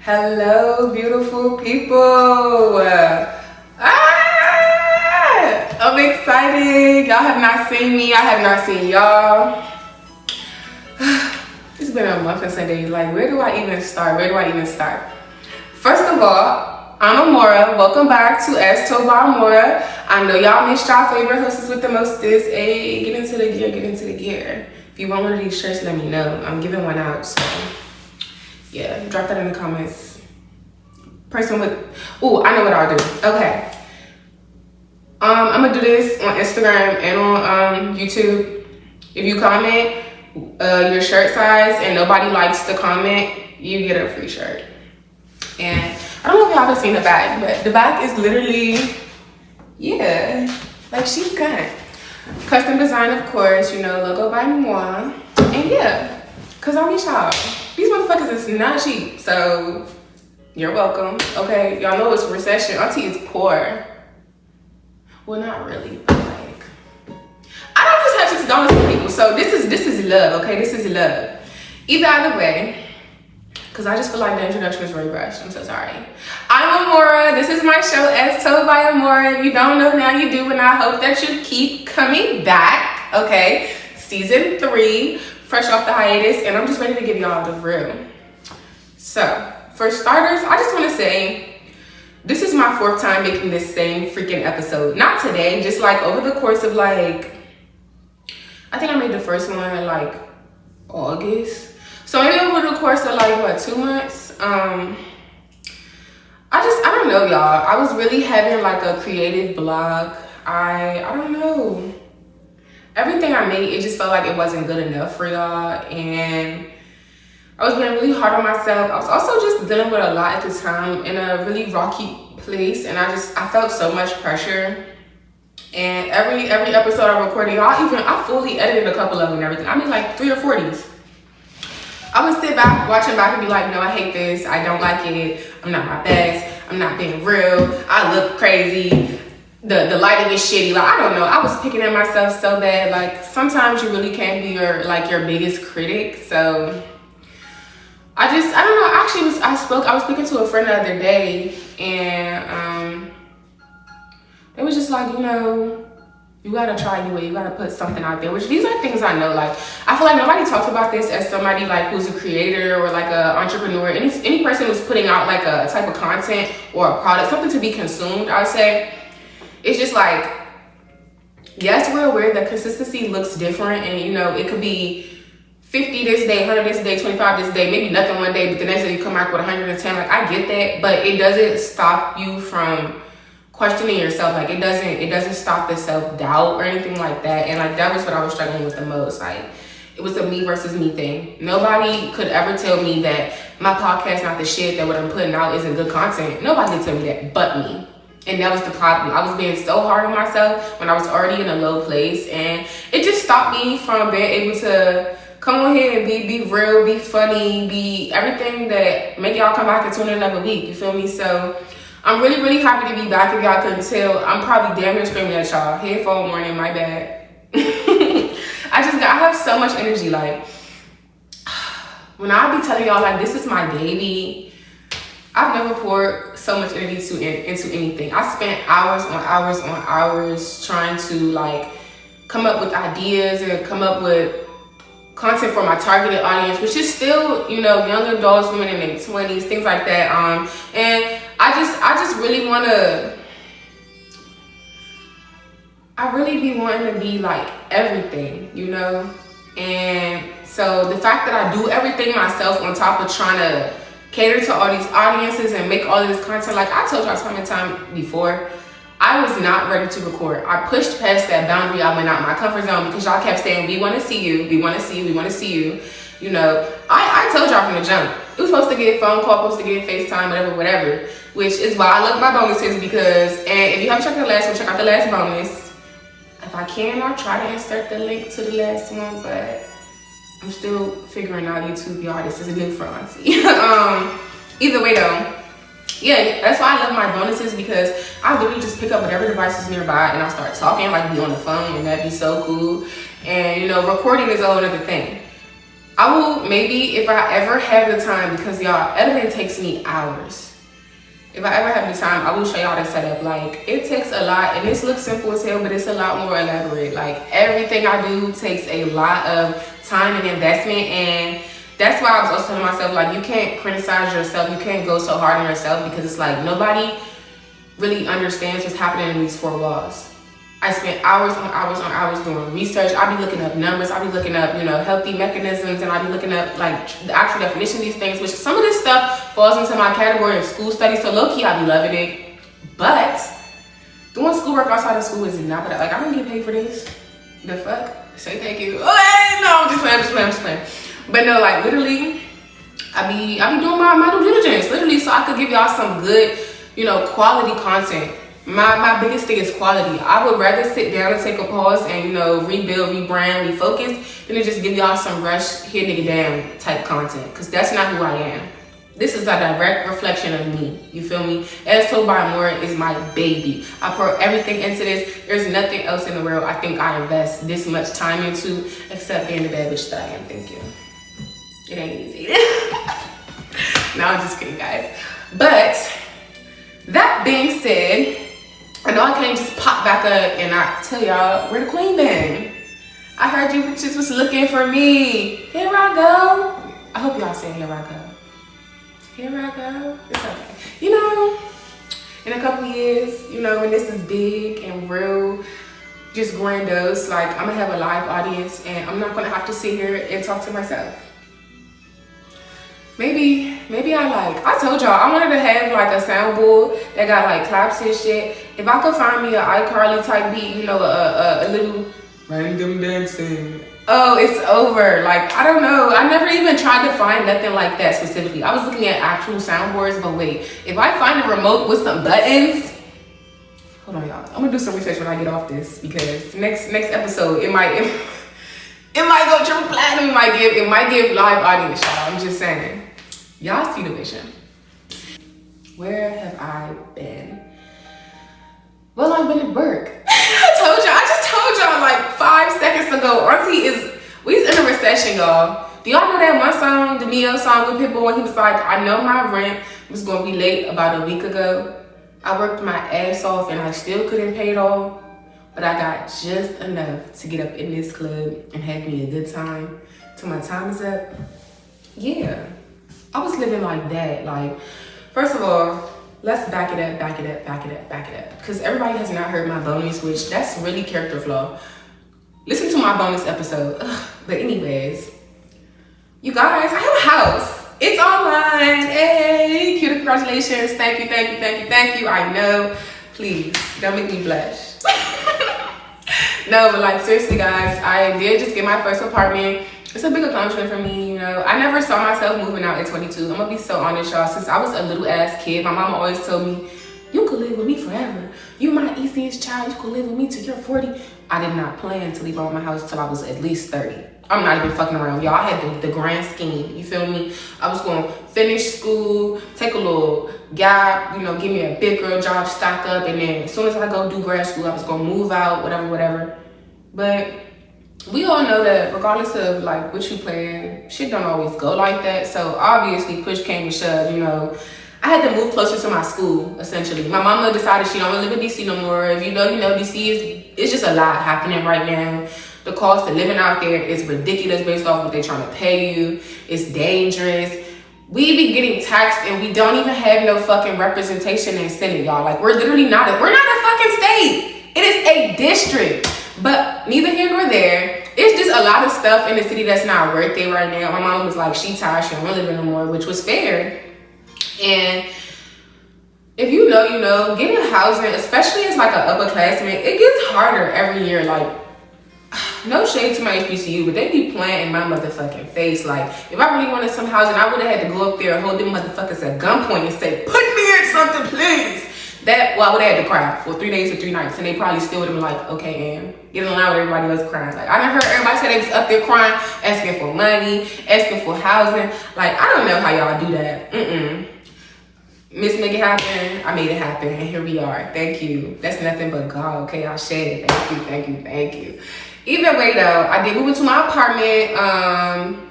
Hello, beautiful people. I'm excited. Y'all have not seen me. I have not seen y'all. It's been a month and some days. Like, where do I even start? First of all, I'm Amora. Welcome back to S3E5 Amora. I know y'all missed y'all favorite hostess with the mostest. Hey, get into the gear. If you want one of these shirts, let me know. I'm giving one out, so yeah, drop that in the comments. Person with, ooh, I know what I'll do. Okay. I'm gonna do this on Instagram and on YouTube. If you comment your shirt size and nobody likes the comment, you get a free shirt. And I don't know if y'all have seen the bag, but the bag is literally, yeah, like she's good. Custom design, of course, you know, logo by Amora. And yeah, cause I miss y'all. These motherfuckers is not cheap, so you're welcome. Okay, y'all know it's recession. Auntie is poor. Well, not really, but like, I don't just have $60 for people, so this is love, okay? This is love. Either way, because I just feel like the introduction is very rushed. I'm so sorry. I'm Amora. This is my show, S3E5 Amora. If you don't know now, you do, and I hope that you keep coming back, okay? Season 3, fresh off the hiatus, and I'm just ready to give y'all the real. So, for starters, I just want to say, this is my 4th time making this same freaking episode. Not today, just like over the course of like, I think I made the first one in like August. So maybe over the course of like, what, 2 months? I don't know, y'all. I was really having like a creative block. I don't know. Everything I made, it just felt like it wasn't good enough for y'all. And I was being really hard on myself. I was also just dealing with a lot at the time in a really rocky place. And I felt so much pressure. And every episode I recorded, I fully edited a couple of them and everything. I mean like 3 or 40s. I would sit back, watching back and be like, no, I hate this. I don't like it. I'm not my best. I'm not being real. I look crazy. The lighting is shitty. Like, I don't know. I was picking at myself so bad. Like, sometimes you really can be your biggest critic. So I don't know. Actually, I was speaking to a friend the other day, and it was just like, you know, you gotta try anyway. You gotta put something out there. Which these are things I know. Like, I feel like nobody talks about this as somebody like who's a creator or like an entrepreneur. Any person who's putting out like a type of content or a product, something to be consumed, I would say. It's just like, yes, we're aware that consistency looks different, and you know, it could be 50 this day, 100 this day, 25 this day, maybe nothing one day, but the next day you come back with 110. Like, I get that, but it doesn't stop you from questioning yourself. Like, it doesn't stop the self-doubt or anything like that. And like, that was what I was struggling with the most. Like, it was a me versus me thing. Nobody could ever tell me that my podcast not the shit, that what I'm putting out isn't good content. Nobody could tell me that but me. And that was the problem. I was being so hard on myself when I was already in a low place, and it just stopped me from being able to come on here and be real, be funny, be everything that make y'all come back and tune in another week. You feel me? So I'm really, really happy to be back. If y'all couldn't tell, I'm probably damn near screaming at y'all. Headphone warning, my bad. I have so much energy. Like, when I be telling y'all like this is my baby, I've never poured so much energy into anything. I spent hours on hours on hours trying to like come up with ideas and come up with content for my targeted audience, which is still, you know, young adults, women in their 20s, things like that. And I just really I really be wanting to be like everything, you know? And so the fact that I do everything myself on top of trying to cater to all these audiences and make all of this content, like I told y'all time and time before, I was not ready to record. I pushed past that boundary. I went out my comfort zone because y'all kept saying, we want to see you, we want to see you, we want to see you. You know, I told y'all from the jump, it was supposed to get a phone call, supposed to get FaceTime, whatever, which is why I love my bonuses, because, and if you haven't checked the last one, check out the last bonus. If I can, I'll try to insert the link to the last one, but I'm still figuring out YouTube, y'all. This is new for Auntie. Either way though, yeah, that's why I love my bonuses, because I literally just pick up whatever device is nearby and I start talking, like be on the phone, and that'd be so cool. And you know, recording is a whole other thing. I will, maybe if I ever have the time, because y'all, editing takes me hours. If I ever have the time, I will show y'all the setup. Like, it takes a lot, and this looks simple as hell, but it's a lot more elaborate. Like, everything I do takes a lot of time and investment, and that's why I was also telling myself, like, you can't criticize yourself, you can't go so hard on yourself, because it's like, nobody really understands what's happening in these four walls. I spent hours on hours on hours doing research. I be looking up numbers. I be looking up, you know, healthy mechanisms, and I be looking up like the actual definition of these things, which some of this stuff falls into my category of school studies. So low key, I be loving it. But doing schoolwork outside of school is not that. Like, I don't get paid for this. The fuck? Say thank you. Oh, no, I'm just playing. But no, like literally, I be doing my due diligence, literally, so I could give y'all some good, you know, quality content. My biggest thing is quality. I would rather sit down and take a pause and, you know, rebuild, rebrand, refocus, than to just give y'all some rush, hit nigga down type content. Because that's not who I am. This is a direct reflection of me. You feel me? As Told by Amora is my baby. I pour everything into this. There's nothing else in the world I think I invest this much time into except being the bad bitch that I am. Thank you. It ain't easy. No, I'm just kidding, guys. But that being said, I know I can't just pop back up and I tell y'all where the queen been. I heard you bitches was looking for me. Here I go. I hope y'all saying here I go. Here I go. It's okay. You know, in a couple years, you know, when this is big and real, just grandiose, like I'm gonna have a live audience and I'm not gonna have to sit here and talk to myself. Maybe I told y'all, I wanted to have like a soundboard that got like claps and shit. If I could find me an iCarly type beat, you know, a little random dancing. Oh, it's over. Like, I don't know. I never even tried to find nothing like that specifically. I was looking at actual soundboards, but wait, if I find a remote with some buttons, hold on y'all. I'm gonna do some research when I get off this, because next episode, it might go triple platinum, it might give live audience, y'all. I'm just saying. Y'all see the vision. Where have I been? Well, I've been at work. I just told y'all like 5 seconds ago. We's in a recession, y'all. Do y'all know that one song, the Neo song with Pitbull, when he was like, I know my rent was gonna be late about a week ago. I worked my ass off and I still couldn't pay it all, but I got just enough to get up in this club and have me a good time till my time is up. Yeah. I was living like that. Like, first of all, let's back it up. Because everybody has not heard my bonus, which that's really character flaw. Listen to my bonus episode. Ugh. But anyways, you guys, I have a house. It's online. Hey, cute, congratulations. Thank you. I know. Please, don't make me blush. No, but like seriously, guys, I did just get my first apartment. It's a big accomplishment for me, you know. I never saw myself moving out at 22. I'm gonna be so honest, y'all. Since I was a little ass kid, my mama always told me, you could live with me forever. You my easiest child, you could live with me till you're 40. I did not plan to leave out my house till I was at least 30. I'm not even fucking around. Y'all, I had the grand scheme, you feel me? I was gonna finish school, take a little gap, you know, give me a big girl job, stock up, and then as soon as I go do grad school, I was gonna move out, whatever. But we all know that regardless of like what you plan, shit don't always go like that. So obviously push came to shove, you know. I had to move closer to my school, essentially. My mama decided she don't want to live in DC no more. If you know, DC it's just a lot happening right now. The cost of living out there is ridiculous based off what they're trying to pay you. It's dangerous. We be getting taxed and we don't even have no fucking representation in Senate, y'all. Like we're not a fucking state. It is a district. But neither here nor there. It's just a lot of stuff in the city that's not worth it right now. My mom was like, she tired, she don't want to live anymore, which was fair. And if you know, you know, getting housing, especially as like an upperclassman, it gets harder every year. Like, no shade to my HBCU, but they be playing in my motherfucking face. Like, if I really wanted some housing, I would have had to go up there and hold them motherfuckers at gunpoint and say, put me in something, please. I would have had to cry for 3 days or 3 nights, and they probably still would have been like, okay, and get in line with everybody else crying. Like, I done heard everybody say they was up there crying, asking for money, asking for housing. Like, I don't know how y'all do that. Miss Make It Happen, I made it happen, and here we are. Thank you. That's nothing but God, okay? I'll share it. Thank you. Either way, though, I did move into my apartment.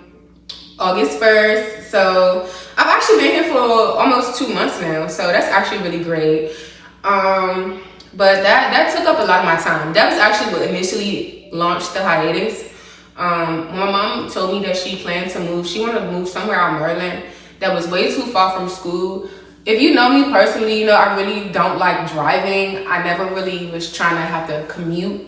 August 1st. So I've actually been here for almost 2 months now. So that's actually really great. But that took up a lot of my time. That was actually what initially launched the hiatus. My mom told me that she planned to move. She wanted to move somewhere out in Maryland that was way too far from school. If you know me personally, you know I really don't like driving. I never really was trying to have to commute,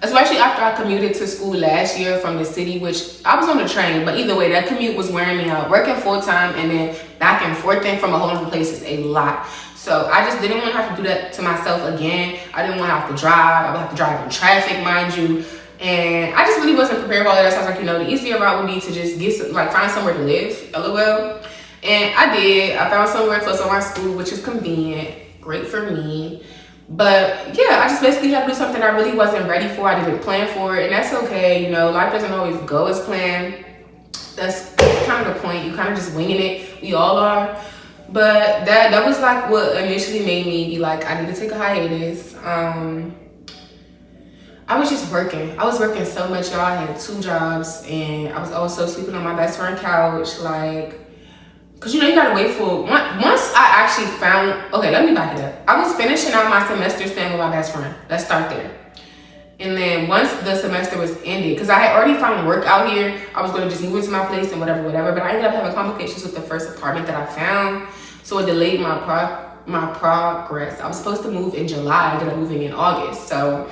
especially after I commuted to school last year from the city, which I was on the train, but either way, that commute was wearing me out. Working full time and then back and forth from a whole other place is a lot. So I just didn't want to have to do that to myself again. I didn't want to have to drive. I would have to drive in traffic, mind you. And I just really wasn't prepared for all that. So I was like, you know, the easier route would be to just find somewhere to live, LOL. And I did. I found somewhere close to my school, which is convenient, great for me. But yeah, I just basically had to do something I really wasn't ready for. I didn't plan for it, and that's okay. You know, life doesn't always go as planned. That's kind of the point. You kind of just winging it. We all are. But that was like what initially made me be like, I need to take a hiatus. I was just working. I was working so much, y'all. I had 2 jobs, and I was also sleeping on my best friend's couch, like, cause you know you gotta wait for once I actually found. Okay, let me back it up. I was finishing out my semester staying with my best friend. Let's start there. And then once the semester was ended, because I had already found work out here, I was gonna just move into my place and whatever. But I ended up having complications with the first apartment that I found, so it delayed my progress. I was supposed to move in July. I ended up moving in August. So,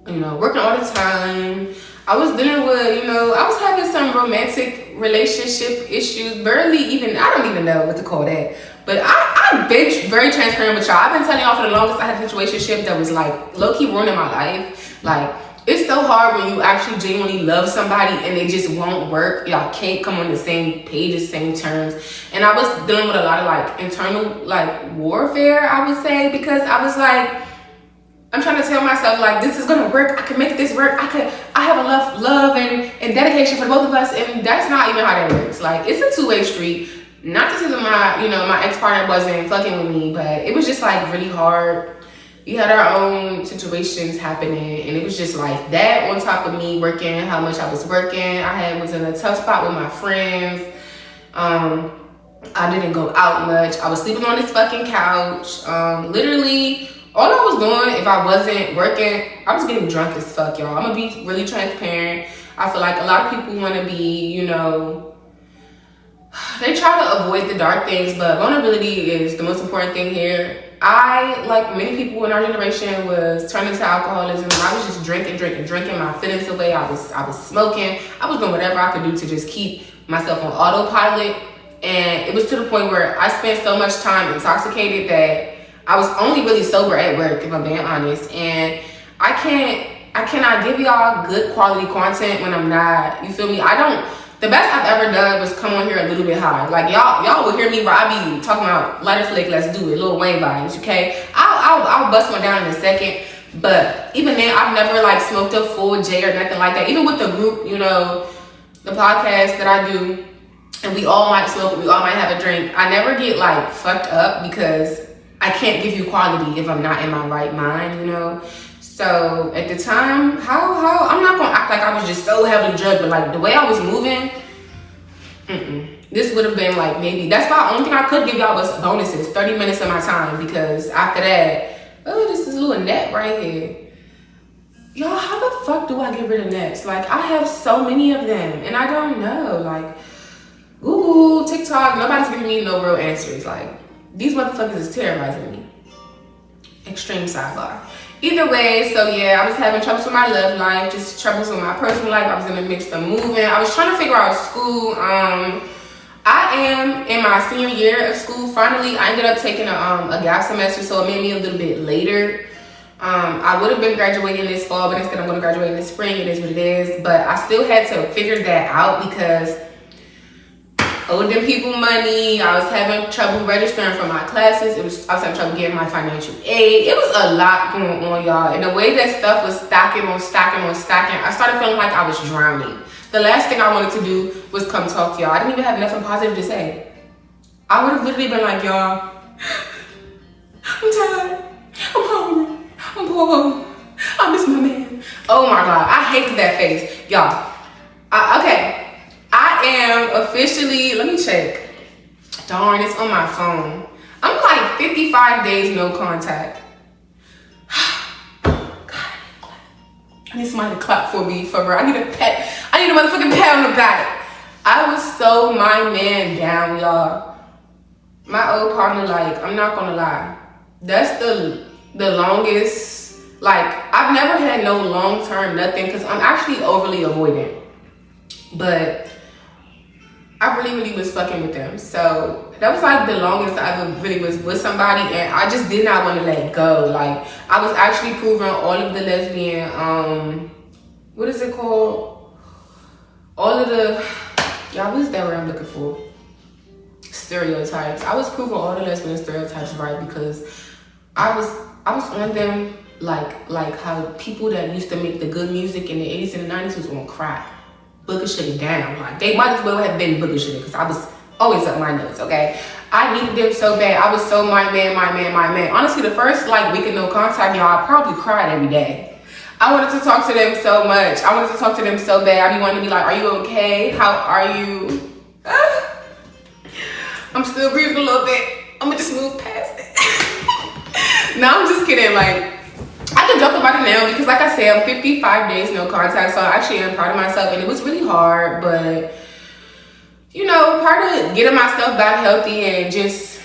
you know, working all the time. I was dealing with, you know, I was having some romantic relationship issues. I don't even know what to call that. But I've been very transparent with y'all. I've been telling y'all for the longest I had a situationship that was like low-key ruining my life. Like, it's so hard when you actually genuinely love somebody and they just won't work. Y'all can't come on the same page, the same terms. And I was dealing with a lot of like internal like warfare, I would say, because I was like, I'm trying to tell myself like, this is gonna work. I can make this work. I have enough love and dedication for both of us, and that's not even how that works. Like, it's a two-way street. Not to say that my ex-partner wasn't fucking with me, but it was just like really hard. We had our own situations happening, and it was just like that on top of me working, how much I was working. I was in a tough spot with my friends. I didn't go out much. I was sleeping on this fucking couch. Literally, all I was doing if I wasn't working, I was getting drunk as fuck, y'all. I'm gonna be really transparent. I feel like a lot of people wanna be, you know, they try to avoid the dark things, but vulnerability is the most important thing here. I, like many people in our generation, was turning to alcoholism. I was just drinking my feelings away. I was smoking. I was doing whatever I could do to just keep myself on autopilot. And it was to the point where I spent so much time intoxicated that I was only really sober at work, if I'm being honest. And I cannot give y'all good quality content when I'm not, you feel me? The best I've ever done was come on here a little bit high. Like, y'all will hear me where I be talking about lighter flick, let's do it, Lil Wayne vibes, okay? I'll bust one down in a second. But even then, I've never like smoked a full J or nothing like that. Even with the group, you know, the podcast that I do, and we all might smoke, we all might have a drink. I never get like fucked up because I can't give you quality if I'm not in my right mind, you know? So at the time, how I'm not gonna act like I was just so heavily drugged, but like the way I was moving, this would have been like maybe, that's why the only thing I could give y'all was bonuses, 30 minutes of my time, because after that, oh, this is a little net right here. Y'all, how the fuck do I get rid of nets? Like, I have so many of them and I don't know, like Google, TikTok, nobody's giving me no real answers. Like, these motherfuckers is terrorizing me. Extreme sidebar. Either way, so yeah, I was having troubles with my love life, just troubles with my personal life. I was in the midst of moving. I was trying to figure out school. I am in my senior year of school. Finally, I ended up taking a gap semester, so it made me a little bit later. I would have been graduating this fall, but instead I'm going to graduate in the spring. It is what it is. But I still had to figure that out because owed them people money. I was having trouble registering for my classes. I was having trouble getting my financial aid. It was a lot going on, y'all. And the way that stuff was stacking on stacking on stacking, I started feeling like I was drowning. The last thing I wanted to do was come talk to y'all. I didn't even have nothing positive to say. I would have literally been like, y'all, I'm tired. I'm hungry. I'm poor. I miss my man. Oh my God. I hated that face. Y'all. Okay. I I am officially, let me check. Darn, it's on my phone. I'm like 55 days no contact. God, I need somebody to clap for me, for real. I need a pet. I need a motherfucking pat on the back. I was so my man down, y'all. My old partner, like, I'm not gonna lie. That's the longest, like, I've never had no long-term nothing because I'm actually overly avoidant. But I really was fucking with them. So that was like the longest I ever really was with somebody, and I just did not want to let go. Like, I was actually proving all of the lesbian, what is it called? All of the, y'all, what is that word I'm looking for? Stereotypes. I was proving all the lesbian stereotypes right because I was on them like how people that used to make the good music in the 80s and the 90s was on crack. Booger shit down. Like, they might as well have been booger shit because I was always up my nuts, okay? I needed them so bad. I was so my man. Honestly, the first like week of no contact, y'all, I probably cried every day. I wanted to talk to them so much. I wanted to talk to them so bad. I be wanting to be like, are you okay? How are you? I'm still breathing a little bit. I'm gonna just move past it. No, I'm just kidding. Like, I can joke about it now because, like I said, I'm 55 days no contact, so I actually am proud of myself, and it was really hard, but you know, part of getting myself back healthy and just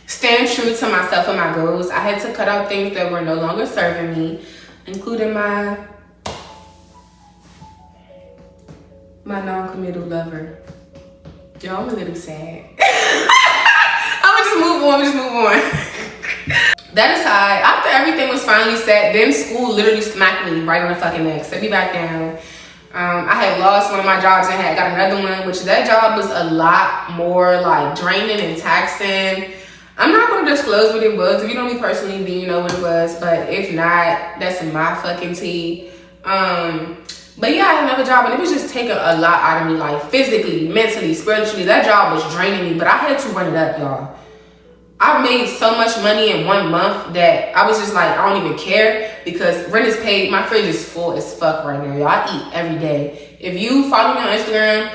staying true to myself and my goals, I had to cut out things that were no longer serving me, including my non-committal lover. Yo, I'm a little sad. I'ma just move on. That aside, after everything was finally set, then school literally smacked me right on the fucking neck, set me back down. I had lost one of my jobs and had got another one, which that job was a lot more like draining and taxing. I'm not gonna disclose what it was. If you know me personally, then you know what it was. But if not, that's my fucking tea. But yeah, I had another job and it was just taking a lot out of me, like physically, mentally, spiritually. That job was draining me, but I had to run it up, y'all. I made so much money in 1 month that I was just like, I don't even care because rent is paid. My fridge is full as fuck right now, y'all. I eat every day. If you follow me on Instagram,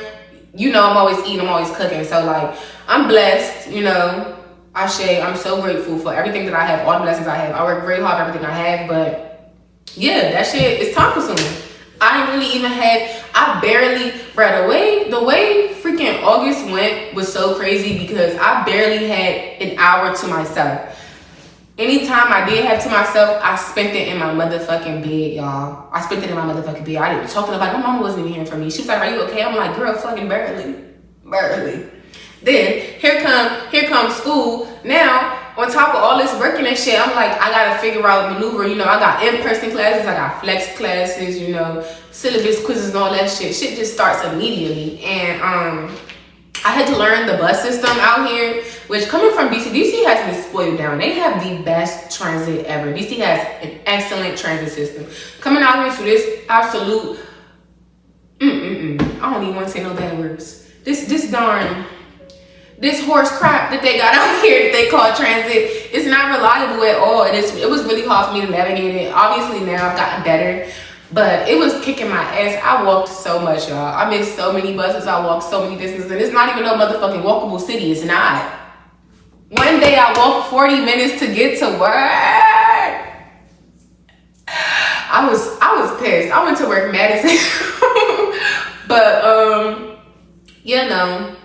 you know I'm always eating, I'm always cooking. So like, I'm blessed, you know. I'm so grateful for everything that I have, all the blessings I have. I work very hard for everything I have, but yeah, that shit is time consuming. I didn't really even have, I barely, bro, the way freaking August went was so crazy because I barely had an hour to myself. Anytime I did have to myself, I spent it in my motherfucking bed, y'all. I spent it in my motherfucking bed. I didn't talk to nobody. My mama wasn't even hearing from me. She was like, are you okay? I'm like, girl, fucking barely. Then here comes school. Now, on top of all this working and shit, I'm like, I gotta figure out maneuver. You know, I got in-person classes, I got flex classes, you know, syllabus quizzes and all that shit. Shit just starts immediately. And I had to learn the bus system out here, which coming from DC has been spoiled down. They have the best transit ever. DC has an excellent transit system. Coming out here to this absolute, I don't even want to say no bad words. This horse crap that they got out here that they call transit is not reliable at all. It was really hard for me to navigate it. Obviously now I've gotten better, but it was kicking my ass. I walked so much, y'all. I missed so many buses. I walked so many distances, and it's not even no motherfucking walkable city. It's not. One day I walked 40 minutes to get to work. I was pissed. I went to work mad as hell. But you know,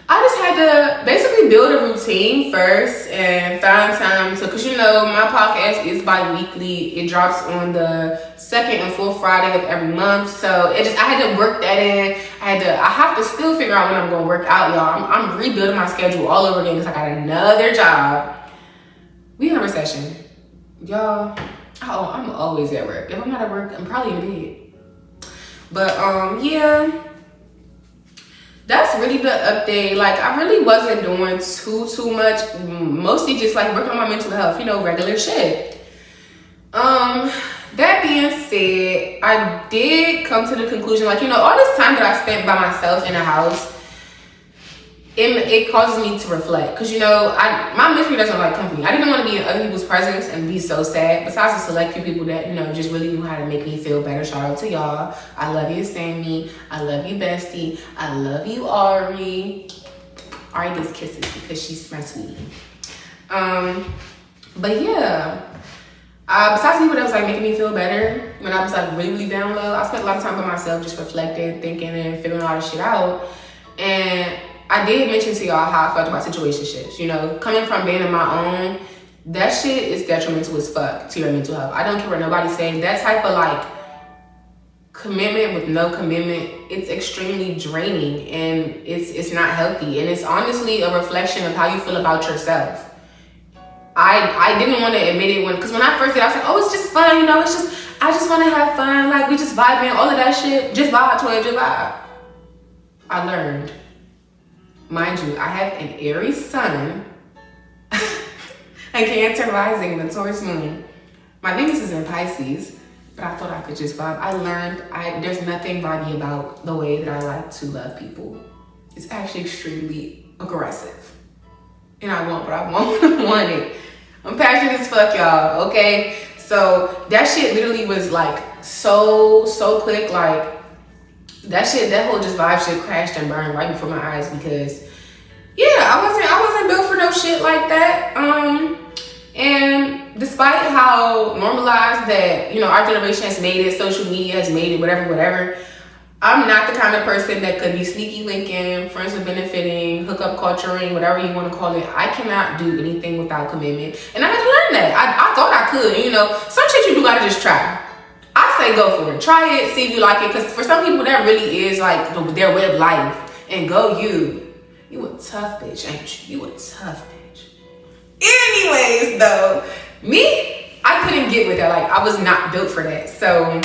I just had to basically build a routine first and find time to, cause you know, my podcast is bi-weekly. It drops on the second and fourth Friday of every month. So I had to work that in. I have to still figure out when I'm gonna work out, y'all. I'm rebuilding my schedule all over again because I got another job. We in a recession. Y'all, I'm always at work. If I'm not at work, I'm probably in bed. But yeah. That's really the update. Like, I really wasn't doing too much. Mostly just like working on my mental health, you know, regular shit. That being said, I did come to the conclusion, like, you know, all this time that I spent by myself in the house, it causes me to reflect. Because, you know, my misery doesn't like company. I didn't want to be in other people's presence and be so sad. Besides the select few people that, you know, just really knew how to make me feel better. Shout out to y'all. I love you, Sammy. I love you, Bestie. I love you, Ari. Ari gets kisses because she's my sweetie. But yeah. Besides people that was like making me feel better when I was like really, really down low, I spent a lot of time by myself just reflecting, thinking, and figuring all this shit out. And I did mention to y'all how I felt about situationships. You know, coming from being in my own, that shit is detrimental as fuck to your mental health. I don't care what nobody's saying. That type of like commitment with no commitment, it's extremely draining and it's not healthy. And it's honestly a reflection of how you feel about yourself. I didn't want to admit it because when I first did, I was like, oh, it's just fun, you know, it's just, I just want to have fun, like we just vibing, all of that shit, just vibe to it, just vibe. I learned, mind you, I have an Aries sun, a Cancer rising, and a Taurus moon. My Venus is in Pisces, but I thought I could just vibe. I learned there's nothing vibey about the way that I like to love people. It's actually extremely aggressive. And I want what I want it. I'm passionate as fuck, y'all, okay? So that shit literally was like so quick. Like that whole just vibe shit crashed and burned right before my eyes because yeah, I wasn't built for no shit like that. And despite how normalized that, you know, our generation has made it, social media has made it, whatever, I'm not the kind of person that could be sneaky linking, friends with benefiting, hookup culturing, whatever you want to call it. I cannot do anything without commitment. And I had to learn that. I thought I could. And, you know, some shit you do gotta just try. I say go for it. Try it, see if you like it. Because for some people, that really is like their way of life. And go you. You a tough bitch, ain't you? You a tough bitch. Anyways, though, me, I couldn't get with that. Like, I was not built for that. So,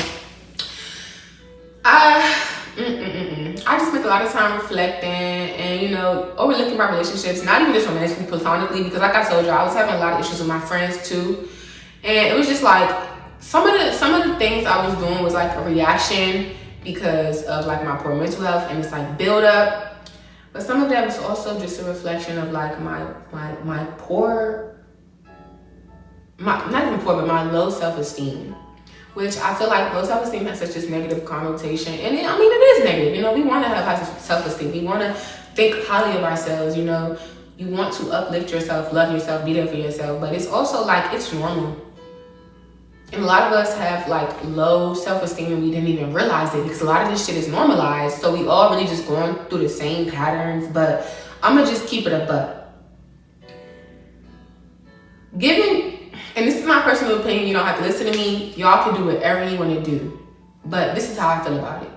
I just spent a lot of time reflecting and, you know, overlooking my relationships, not even just romantically, platonically, because like I told you, I was having a lot of issues with my friends too. And it was just like, some of the things I was doing was like a reaction because of like my poor mental health and it's like build up. But some of that was also just a reflection of like my low self-esteem. Which I feel like low self-esteem has such a negative connotation. And it is negative. You know, we want to have high self-esteem. We want to think highly of ourselves, you know. You want to uplift yourself, love yourself, be there for yourself. But it's also like, it's normal. And a lot of us have like low self-esteem and we didn't even realize it because a lot of this shit is normalized. So we all really just going through the same patterns. But I'm going to just keep it a buck. And this is my personal opinion, you don't have to listen to me. Y'all can do whatever you want to do. But this is how I feel about it.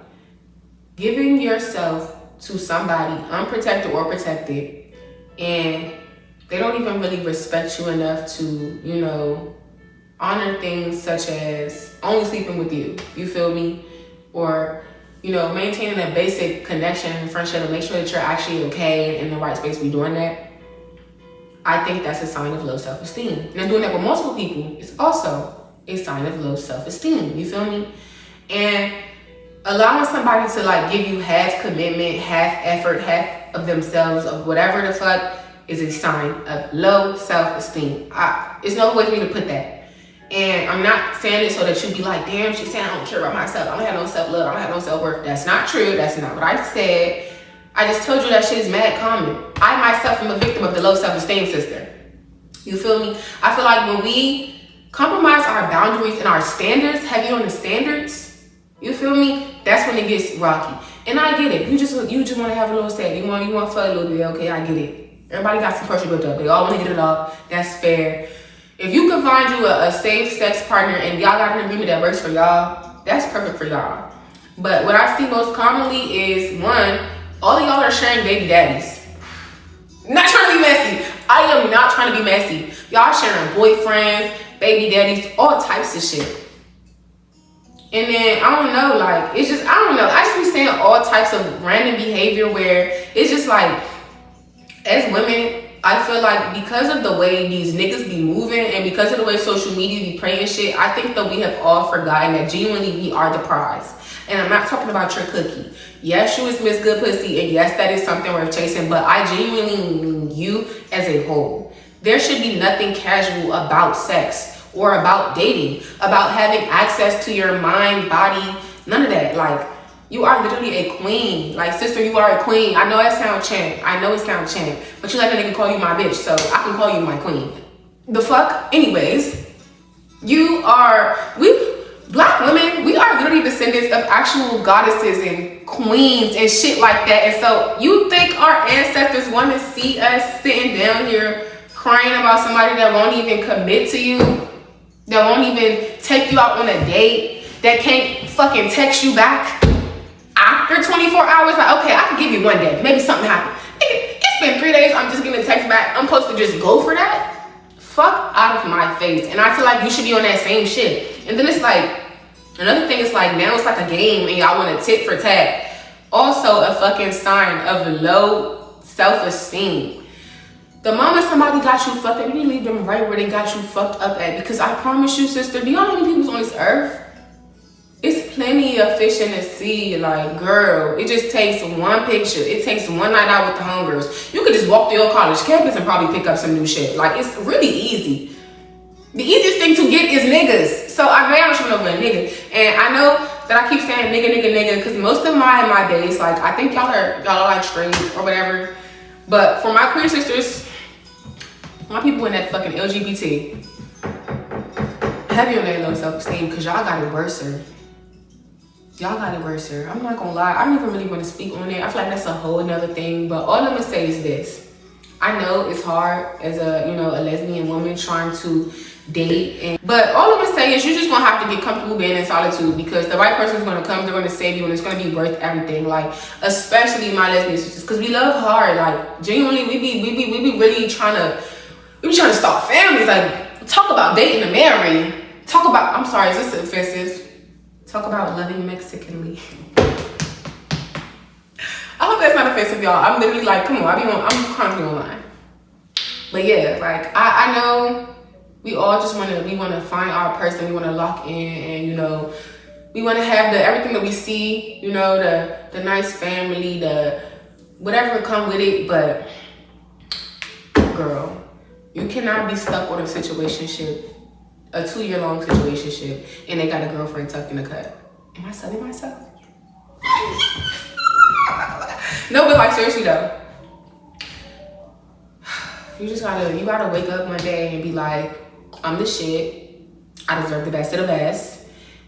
Giving yourself to somebody unprotected or protected, and they don't even really respect you enough to, you know, honor things such as only sleeping with you. You feel me? Or, you know, maintaining a basic connection and friendship and make sure that you're actually okay and in the right space to be doing that. I think that's a sign of low self-esteem. And doing that with multiple people is also a sign of low self-esteem. You feel me? And allowing somebody to like give you half commitment, half effort, half of themselves, of whatever the fuck, is a sign of low self-esteem. There's no way for me to put that. And I'm not saying it so that you be like, damn, she's saying I don't care about myself. I don't have no self-love. I don't have no self-worth. That's not true. That's not what I said. I just told you that shit is mad common. I myself am a victim of the low self-esteem system. You feel me? I feel like when we compromise our boundaries and our standards, heavy on the standards, you feel me? That's when it gets rocky. And I get it. You just want to have a little sad. You want to fuck a little bit. Okay, I get it. Everybody got some pressure built up. They all want to get it off. That's fair. If you can find you a safe sex partner and y'all got an agreement that works for y'all, that's perfect for y'all. But what I see most commonly is, one, all of y'all are sharing baby daddies. Not trying to be messy. I am not trying to be messy. Y'all sharing boyfriends, baby daddies, all types of shit. And then, I don't know, like, it's just, I don't know. I just be seeing all types of random behavior where it's just like, as women, I feel like because of the way these niggas be moving and because of the way social media be praying shit, I think that we have all forgotten that genuinely we are the prize. And I'm not talking about your cookie. Yes, you is Miss Good Pussy, and yes, that is something worth chasing, but I genuinely mean you as a whole. There should be nothing casual about sex or about dating, about having access to your mind, body, none of that. Like, you are literally a queen. Like, sister, you are a queen. I know it sounds champ. I know it sounds champ, but you let a nigga call you my bitch, so I can call you my queen. The fuck? Anyways, Black women, we are literally descendants of actual goddesses and queens and shit like that. And so you think our ancestors want to see us sitting down here crying about somebody that won't even commit to you, that won't even take you out on a date, that can't fucking text you back after 24 hours? Like, okay, I can give you one day. Maybe something happened. It's been 3 days. I'm just getting a text back. I'm supposed to just go for that? Fuck out of my face. And I feel like you should be on that same shit. And then it's like, another thing is like, now it's like a game and y'all want to tit for tat. Also a fucking sign of low self-esteem. The moment somebody got you fucked up, you need to leave them right where they got you fucked up at. Because I promise you, sister, do y'all know how many people's on this earth? It's plenty of fish in the sea. Like, girl, it just takes one picture. It takes one night out with the homegirls. You could just walk through your college campus and probably pick up some new shit. Like, it's really easy. The easiest thing to get is niggas. So I ran over a nigga. And I know that I keep saying nigga, because most of my days, like, I think y'all are like straight or whatever. But for my queer sisters, my people in that fucking LGBT, heavy on their low self-esteem, because y'all got it worser. Y'all got it worse, sir. I'm not gonna lie. I don't even really want to speak on it. I feel like that's a whole nother thing. But all I'm gonna say is this. I know it's hard as a lesbian woman trying to date. But all I'm gonna say is you're just gonna have to get comfortable being in solitude, because the right person is gonna come, they're gonna save you, and it's gonna be worth everything. Like, especially my lesbian sisters, because we love hard. Like, genuinely, we be really trying to start families. Like, talk about dating to marry. Talk about, I'm sorry, is this offensive? Talk about loving Mexicanly. I hope that's not offensive, y'all. I'm literally like, come on, I'm constantly online. But yeah, like, I know we all just wanna find our person, we wanna lock in, and we wanna have everything that we see, the nice family, the whatever come with it. But girl, you cannot be stuck with a situationship, a 2-year-long situationship, and they got a girlfriend tucked in the cut. Am I selling myself? No, but like, seriously though, you gotta wake up one day and be like, I'm the shit, I deserve the best of the best,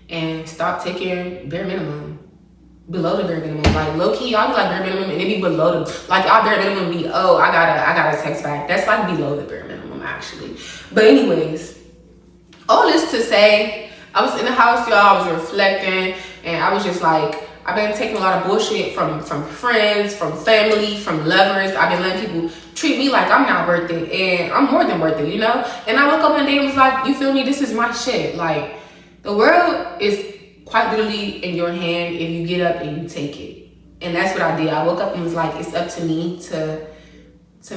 and stop taking bare minimum, below the bare minimum. Like, low key, y'all be like bare minimum, and it be below the, like, y'all bare minimum be, oh, I gotta text back. That's like below the bare minimum, actually. But anyways, all this to say, I was in the house, y'all, I was reflecting, and I was just like, I've been taking a lot of bullshit from friends, from family, from lovers. I've been letting people treat me like I'm not worth it, and I'm more than worth it, And I woke up one day and was like, you feel me? This is my shit. Like, the world is quite literally in your hand if you get up and you take it. And that's what I did. I woke up and was like, it's up to me to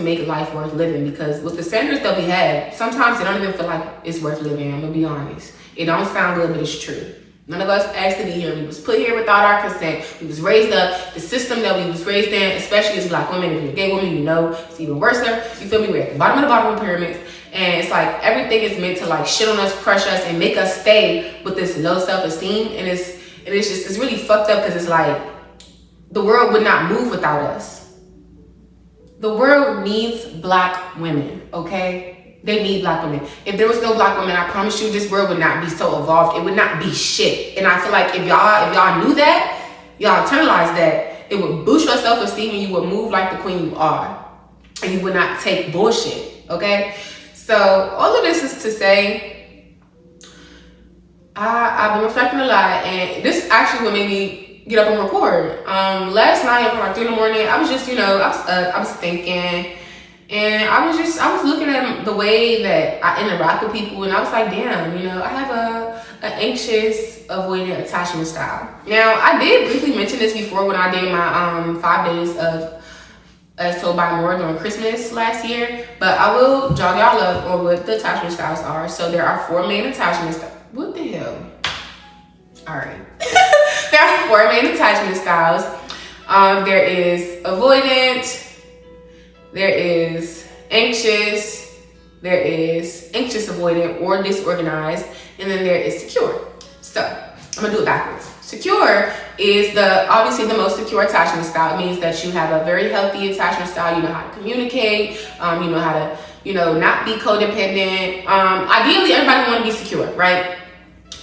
make life worth living, because with the standards that we have, sometimes it don't even feel like it's worth living. I'm gonna be honest. It don't sound good, but it's true. None of us asked to be here. We was put here without our consent. We was raised up. The system that we was raised in, especially as Black women, if you're a gay woman, it's even worse. You feel me? We're at the bottom of the pyramids. And it's like everything is meant to like shit on us, crush us, and make us stay with this low self-esteem. And it's really fucked up, because it's like the world would not move without us. The world needs Black women, okay? They need Black women. If there was no Black women, I promise you this world would not be so evolved. It would not be shit. And I feel like if y'all knew that, y'all internalized that, it would boost your self-esteem and you would move like the queen you are. And you would not take bullshit, okay? So all of this is to say, I've been reflecting a lot, and this actually what made me get up and record. Last night around 3 in the morning, I was just, I was thinking, and I was looking at the way that I interact with people, and I was like, damn, I have an anxious, avoidant attachment style. Now, I did briefly mention this before when I did my 5 days of As Told by Amora during Christmas last year, but I will jog y'all up on what the attachment styles are. So there are 4 main attachment styles. What the hell? All right. There are 4 main attachment styles. There is avoidant, there is anxious, there is anxious avoidant or disorganized, and then there is secure. So I'm gonna do it backwards. Secure is obviously the most secure attachment style. It means that you have a very healthy attachment style. You know how to communicate. You know how to, not be codependent. Ideally, everybody want to be secure, right?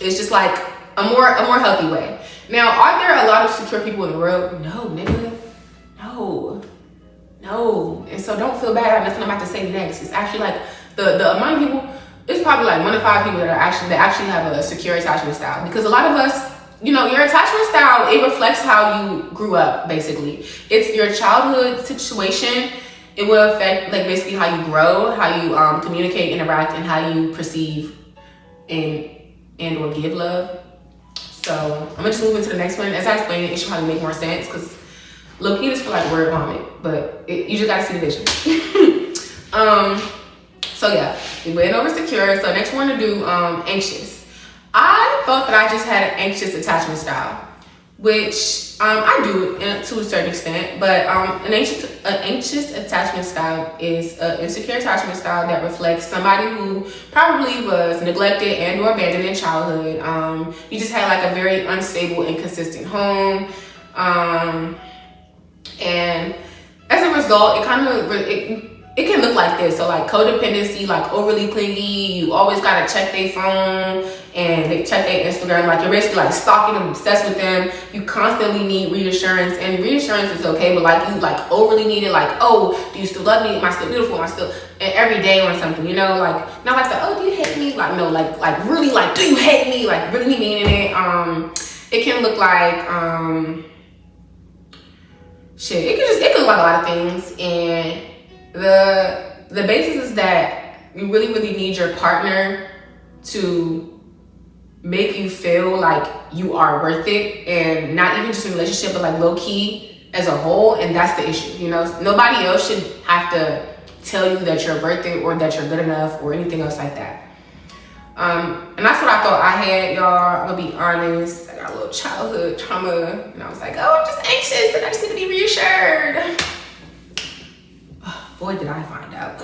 It's just like a more healthy way. Now, are there a lot of secure people in the world? No, nigga. No. And so don't feel bad. That's what I'm about to say next. It's actually like the amount of people. It's probably like 1 in 5 people that actually have a secure attachment style, because a lot of us, your attachment style, it reflects how you grew up, basically. It's your childhood situation. It will affect like basically how you grow, how you communicate, interact, and how you perceive and or give love. So I'm gonna just move into the next one. As I explained it should probably make more sense, because low-key this feel like word vomit, but you just gotta see the vision. So yeah, we went over secure. So next we're gonna do anxious. I thought that I just had an anxious attachment style, which I do to a certain extent, but an anxious attachment style is an insecure attachment style that reflects somebody who probably was neglected and or abandoned in childhood. You just had like a very unstable, inconsistent home, and as a result, it can look like this. So like codependency, like overly clingy, you always gotta check their phone and they check their Instagram, like you're basically like stalking them, obsessed with them. You constantly need reassurance, and reassurance is okay, but like you like overly need it, like, oh, do you still love me? Am I still beautiful? Am I still, and every day on something, like not like the, oh, do you hate me? Like no, like really like, do you hate me? Like really meaning it. It can look like shit. It could look like a lot of things, and the basis is that you really need your partner to make you feel like you are worth it, and not even just in a relationship, but like low key as a whole. And that's the issue. Nobody else should have to tell you that you're worth it or that you're good enough or anything else like that. And that's what I thought I had, y'all. I'm gonna be honest. I got a little childhood trauma, and I was like, oh, I'm just anxious and I just need to be reassured. Boy, did I find out.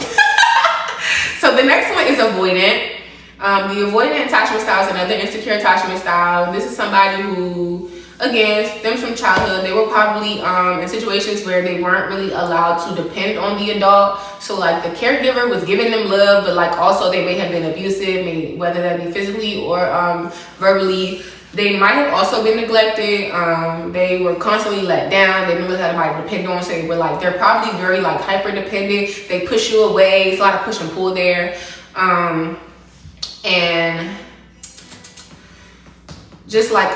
So the next one is avoidant. The avoidant attachment style is another insecure attachment style. This is somebody who, again, stems from childhood. They were probably in situations where they weren't really allowed to depend on the adult. So like the caregiver was giving them love, but like also they may have been abusive, whether that be physically or verbally. They might have also been neglected. They were constantly let down. They didn't really have anybody to depend on. So they're probably very like hyper dependent. They push you away. It's a lot of push and pull there. And just like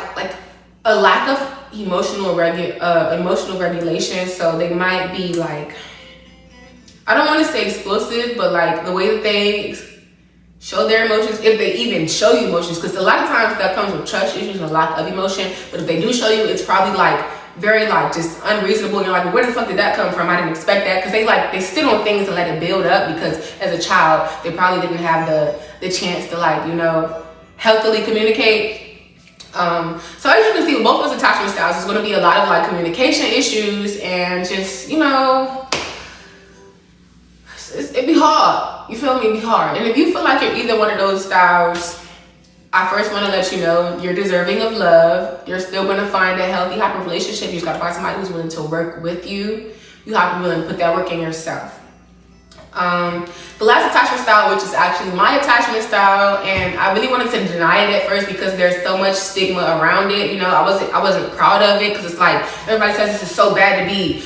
a lack of emotional regulation. So they might be like, I don't want to say explosive, but like the way that they show their emotions, if they even show you emotions, because a lot of times that comes with trust issues and a lack of emotion. But if they do show you, it's probably like very like just unreasonable. You're like, well, where the fuck did that come from? I didn't expect that. Because they sit on things to let it build up, because as a child they probably didn't have the chance to like healthily communicate. So as you can see with both those attachment styles, there's going to be a lot of like communication issues, and just it'd be hard. You feel me? It'd be hard. And if you feel like you're either one of those styles, I first want to let you know you're deserving of love. You're still going to find a healthy, happy relationship. You just got to find somebody who's willing to work with you. You have to be willing to put that work in yourself. The last attachment style, which is actually my attachment style, and I really wanted to deny it at first because there's so much stigma around it. I wasn't proud of it, because it's like everybody says this is so bad to be.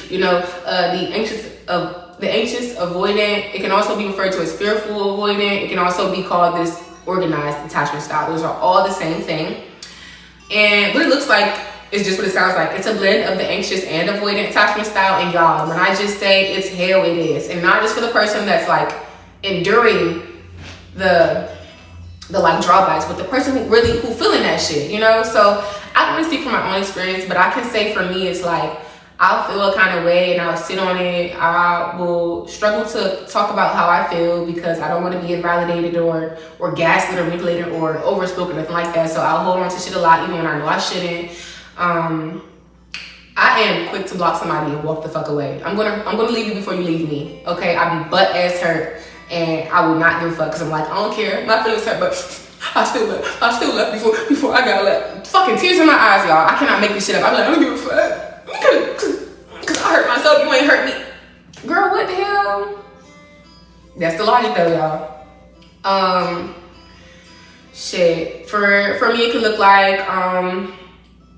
The anxious avoidant. It can also be referred to as fearful avoidant. It can also be called this organized attachment style. Those are all the same thing. And what it looks like is just what it sounds like. It's a blend of the anxious and avoidant attachment style. And y'all, when I just say it's hell, it is. And not just for the person that's like enduring the like drawbacks, but the person who feeling that shit, So I don't really speak from my own experience, but I can say for me, it's like, I'll feel a kind of way and I'll sit on it. I will struggle to talk about how I feel because I don't want to be invalidated or gaslit or manipulated or overspoken or nothing like that. So I'll hold on to shit a lot even when I know I shouldn't. I am quick to block somebody and walk the fuck away. I'm gonna leave you before you leave me. Okay, I be butt ass hurt, and I will not give a fuck because I'm like, I don't care. My feelings hurt, but I still left before I got left. Fucking tears in my eyes, y'all. I cannot make this shit up. I'm like, I don't give a fuck because I hurt myself. You ain't hurt me, girl. What the hell? That's the logic, though, y'all. Shit. For me, it could look like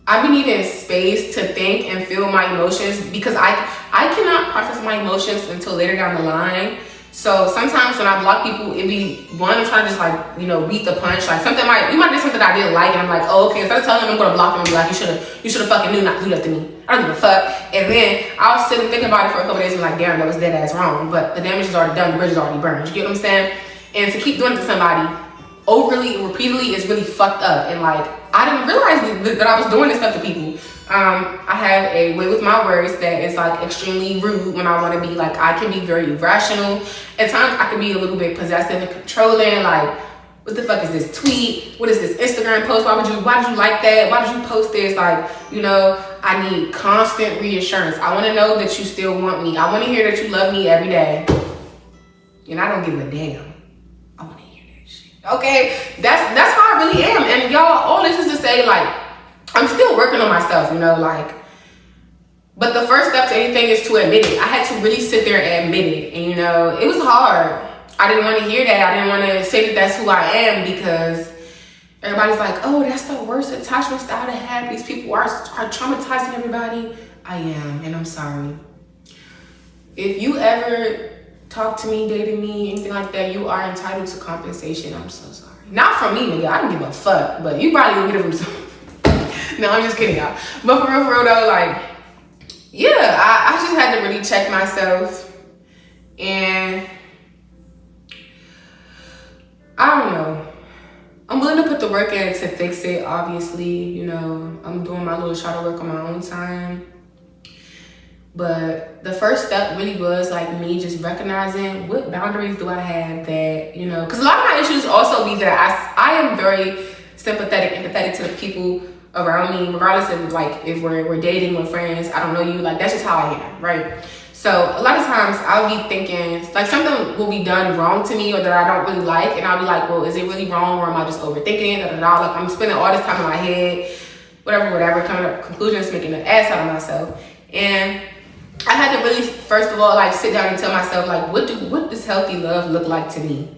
I've been needing space to think and feel my emotions because I cannot process my emotions until later down the line. So sometimes when I block people, it be one, I'm trying to just like, beat the punch. Like you might do something I didn't like, and I'm like, oh, okay. Instead of telling them I'm gonna block them and be like, you should have fucking knew not to do that to me. I don't give a fuck. And then I'll sit and think about it for a couple days and like, damn, that was dead ass wrong. But the damage is already done, the bridge is already burned. You get what I'm saying? And to keep doing it to somebody overly and repeatedly is really fucked up. And like, I didn't realize that I was doing this stuff to people. I have a way with my words that is like extremely rude when I want to be. Like, I can be very irrational. At times I can be a little bit possessive and controlling. Like, what the fuck is this tweet? What is this Instagram post? Why did you like that? Why did you post this? Like, I need constant reassurance. I want to know that you still want me. I want to hear that you love me every day. And I don't give a damn. I want to hear that shit. Okay, that's how I really am. And y'all, all this is to say, like, I'm still working on myself, but the first step to anything is to admit it. I had to really sit there and admit it. And, it was hard. I didn't want to hear that. I didn't want to say that that's who I am because everybody's like, oh, that's the worst attachment style to have. These people are traumatizing everybody. I am, and I'm sorry. If you ever talk to me, dated me, anything like that, you are entitled to compensation. I'm so sorry. Not from me, nigga. I don't give a fuck. But you probably will get it from someone. No, I'm just kidding, y'all. But for real though, like, yeah, I just had to really check myself. And I don't know. I'm willing to put the work in to fix it, obviously. I'm doing my little shadow work on my own time. But the first step really was like me just recognizing what boundaries do I have that, because a lot of my issues also be that I am very sympathetic, empathetic to the people around me, regardless of like if we're dating, we're friends, I don't know you, like that's just how I am, right? So a lot of times I'll be thinking like something will be done wrong to me or that I don't really like, and I'll be like, well, is it really wrong or am I just overthinking it? Like I'm spending all this time in my head, whatever, coming up with conclusions, making an ass out of myself. And I had to really, first of all, like sit down and tell myself like, what does healthy love look like to me?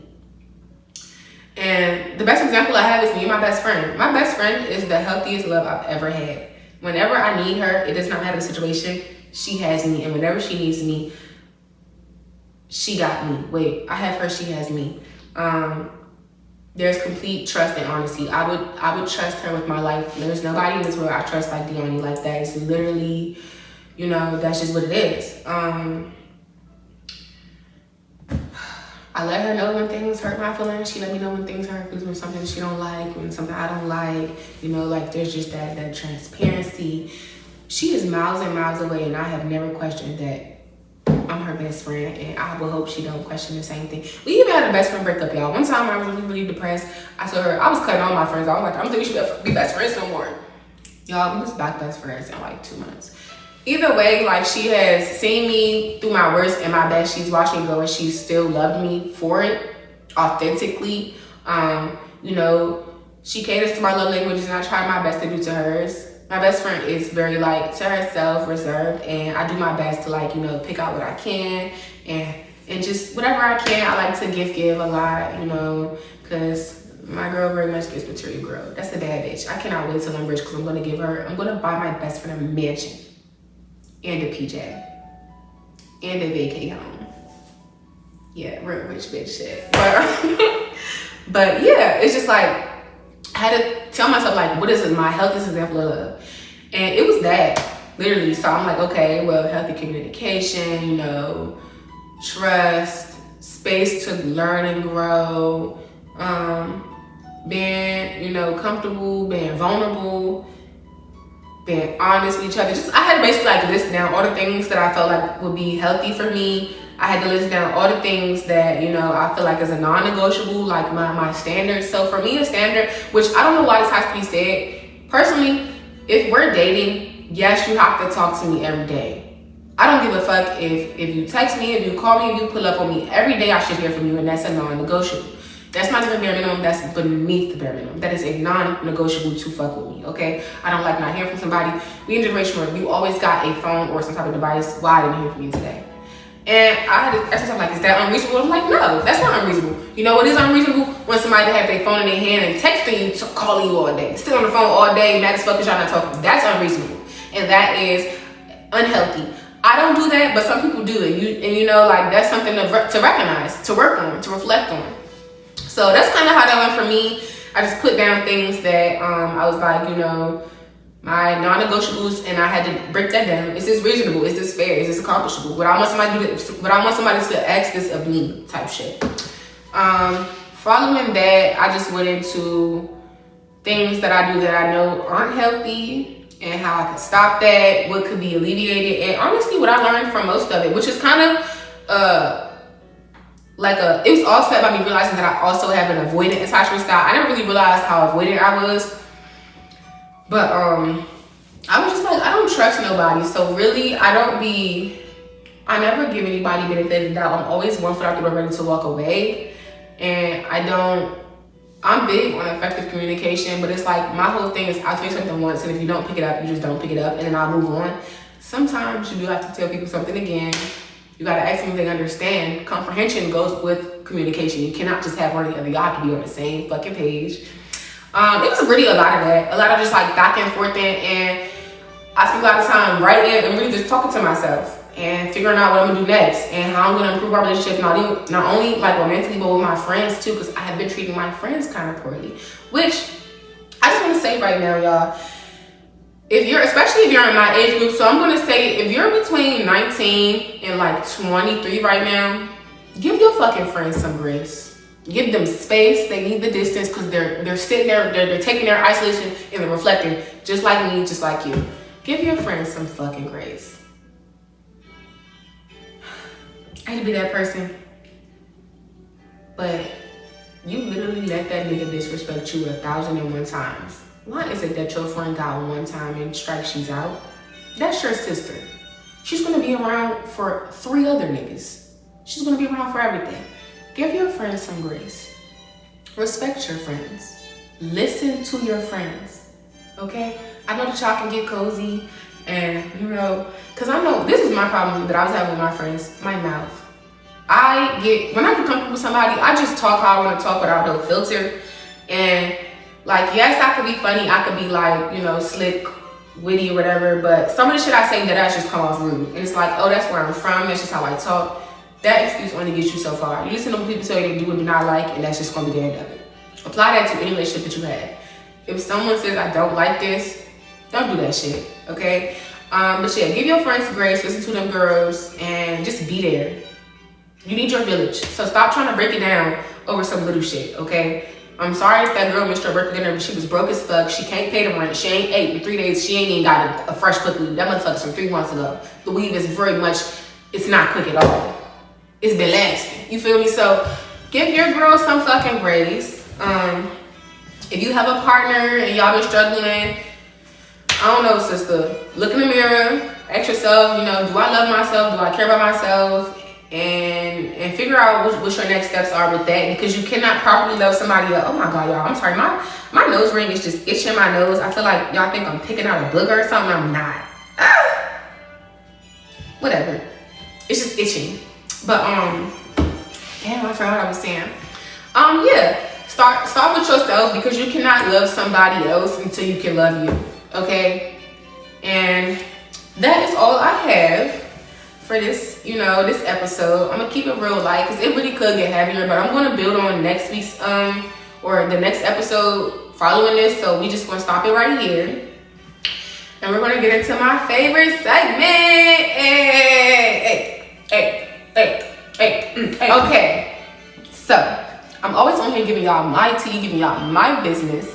And the best example I have is me and my best friend. My best friend is the healthiest love I've ever had. Whenever I need her, it does not matter the situation, she has me. And whenever she needs me, she got me. Wait, I have her, she has me. There's complete trust and honesty. I would trust her with my life. There's nobody in this world I trust like Deoni like that. It's literally, that's just what it is. I let her know when things hurt my feelings. She let me know when things hurt feelings, when something she don't like, when something I don't like. Like there's just that transparency. She is miles and miles away, and I have never questioned that I'm her best friend, and I will hope she don't question the same thing. We even had a best friend breakup, y'all. One time I was really, really depressed. I told her, I was cutting all my friends. I was like, I don't think we should be best friends no more. Y'all, we was back best friends in like 2 months. Either way, like she has seen me through my worst and my best. She's watched me go and she still loved me for it, authentically. She caters to my love languages and I try my best to do to hers. My best friend is very like to herself, reserved, and I do my best to like, pick out what I can and just whatever I can. I like to give a lot, because my girl very much gets material girl. That's a bad bitch. I cannot wait till I'm rich because I'm going to buy my best friend a mansion. And a PJ. And a vacay home. Yeah, rich bitch shit. But yeah, it's just like, I had to tell myself like, what is my healthiest example of love? And it was that, literally. So I'm like, okay, well, healthy communication, trust, space to learn and grow, being, comfortable, being vulnerable, being honest with each other. I had to basically like list down all the things that I felt like would be healthy for me. I had to list down all the things that, I feel like is a non-negotiable, like my standards. So for me, a standard, which I don't know why this has to be said, personally, if we're dating, yes, you have to talk to me every day. I don't give a fuck if you text me, if you call me, if you pull up on me. Every day I should hear from you, and that's a non-negotiable. That's not even bare minimum, that's beneath the bare minimum. That is a non-negotiable to fuck with me, okay? I don't like not hearing from somebody. We in a generation where you always got a phone or some type of device. Why I didn't hear from you today? And I had to ask myself, like, is that unreasonable? I'm like, no, that's not unreasonable. You know what is unreasonable? When somebody have their phone in their hand and texting you, calling you all day, still on the phone all day, mad as fuck because y'all not talking. That's unreasonable. And that is unhealthy. I don't do that, but some people do. And you know, like, that's something to recognize, to work on, to reflect on. So that's kind of how that went for me. I just put down things that I was like, you know, my non-negotiables, and I had to break that down. Is this reasonable? Is this fair? Is this accomplishable? Would I want somebody to do this? Would I want somebody to ask this of me? Type shit. Following that, I just went into things that I do that I know aren't healthy and how I can stop that, what could be alleviated, and honestly, what I learned from most of it, which is kind of it was all set by me realizing that I also have an avoidant attachment style. I never really realized how avoidant I was. But I was just like, I don't trust nobody. So really, I never give anybody benefit of the doubt. I'm always one foot out the door ready to walk away. And I'm big on effective communication, but it's like my whole thing is I'll tell you something once, and if you don't pick it up, you just don't pick it up, and then I'll move on. Sometimes you do have to tell people something again. You gotta ask them if they understand. Comprehension goes with communication. You cannot just have one or the other. Y'all have to be on the same fucking page. It was really a lot of that. A lot of just like back and forth and I spent a lot of time writing and really just talking to myself and figuring out what I'm gonna do next and how I'm gonna improve our relationship, not only like romantically, but with my friends too, because I have been treating my friends kind of poorly. Which I just wanna say right now, y'all, especially if you're in my age group, so I'm gonna say if you're between 19 and like 23 right now, give your fucking friends some grace. Give them space. They need the distance because they're sitting there, they're taking their isolation and they're reflecting, just like me, just like you. Give your friends some fucking grace. I hate to be that person, but you literally let that nigga disrespect you 1,001 times. Why is it that your friend got one time and strike she's out? That's your sister. She's gonna be around for 3 other niggas. She's gonna be around for everything. Give your friends some grace. Respect your friends. Listen to your friends, okay? I know that y'all can get cozy and, you know, because I know this is my problem that I was having with my friends, my mouth. When I get comfortable with somebody, I just talk how I want to talk without no filter. And like, yes, I could be funny. I could be like, you know, slick, witty or whatever, but some of the shit I say that just come off rude. And it's like, oh, that's where I'm from. That's just how I talk. That excuse only gets you so far. You listen to what people tell you they do and do not like, and that's just gonna be the end of it. Apply that to any relationship that you have. If someone says, I don't like this, don't do that shit, okay? But yeah, give your friends grace, listen to them girls, and just be there. You need your village. So stop trying to break it down over some little shit, okay? I'm sorry if that girl missed her birthday dinner, but she was broke as fuck. She can't pay the rent. She ain't ate in 3 days. She ain't even got a fresh quick weave. That motherfucker's from 3 months ago. The weave is very much, it's not quick at all. It's been lasting. You feel me? So give your girl some fucking grace. If you have a partner and y'all been struggling, I don't know, sister. Look in the mirror, ask yourself, you know, do I love myself? Do I care about myself? And figure out what your next steps are with that, because you cannot properly love somebody else. Oh my God, y'all, I'm sorry. My nose ring is just itching my nose. I feel like y'all think I'm picking out a booger or something. I'm not. Whatever. It's just itching. But damn, I forgot what I was saying. Yeah, start with yourself, because you cannot love somebody else until you can love you. Okay, and that is all I have for this, you know, this episode. I'm gonna keep it real light because it really could get heavier, but I'm gonna build on next week's or the next episode following this. So we just gonna stop it right here, and we're gonna get into my favorite segment. Okay, so I'm always on here giving y'all my tea, giving y'all my business.